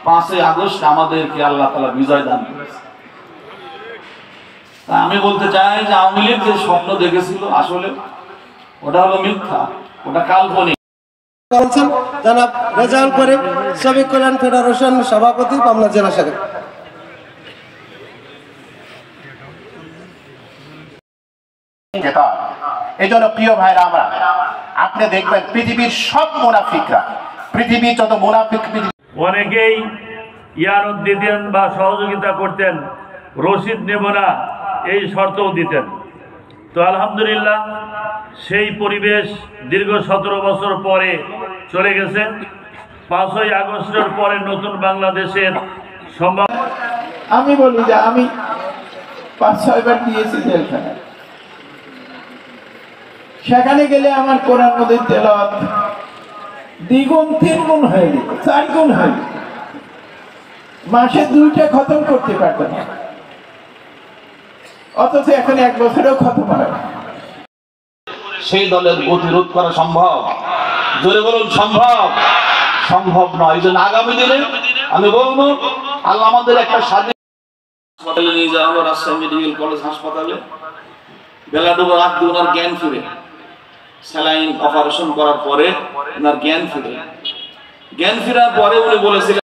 5ই August আমাদেরকে আল্লাহ তাআলা বিজয় দান করেছে। আমি বলতে চাই যে আওয়ামী লীগ যে স্বপ্ন দেখেছিল আসলে ওটা হলো মিথ্যা, ওটা কাল্পনিক। জনাব রেজাউল করিম, শ্রমিক কল্যাণ ফেডারেশন সভাপতি, পাবনা জেলা শাখা। এই জন্য প্রিয় ভাইরা, আমরা আপনি দেখবেন পৃথিবীর সব মুনাফিকরা, পৃথিবীর যত মুনাফিক, অনেকেই ইয়ারত দিতেন বা সহযোগিতা করতেন, রসিদ নেব না এই শর্তও দিতেন। তো আলহামদুলিল্লাহ সেই পরিবেশ দীর্ঘ 17 বছর পরে চলে গেছে। 5ই আগস্টের পরে নতুন বাংলাদেশের সম্ভব। আমি বলি যে আমি 5-6 বার দিয়েছি জেলখানায়, সেখানে গেলে আমার কোরআন মধ্যে তেলাওয়াত দ্বিগুণ 3 গুণ হয়ে যেত, 4 গুণ হয়ে যেত। মাসে 2টা খতম করতে পারত না, অথচ এখন 1 বছরেও খতম হয় না। সেই দলের প্রতিরোধ করা সম্ভব? জোরে বলুন সম্ভব? সম্ভব নয়। এই জন্য আগামী দিনে আমি বলবো আল্লাহ আমাদের একটা স্বাধীন হাসপাতালে নিয়ে যাওয়া হলো, রাজশাহী মেডিকেল কলেজ হাসপাতালে। বেলাডুবা রাত ওনার জ্ঞান ফিরে, স্যালাইন অপারেশন করার পরে ওনার জ্ঞান ফিরে। জ্ঞান ফেরার পরে উনি বলেছিলেন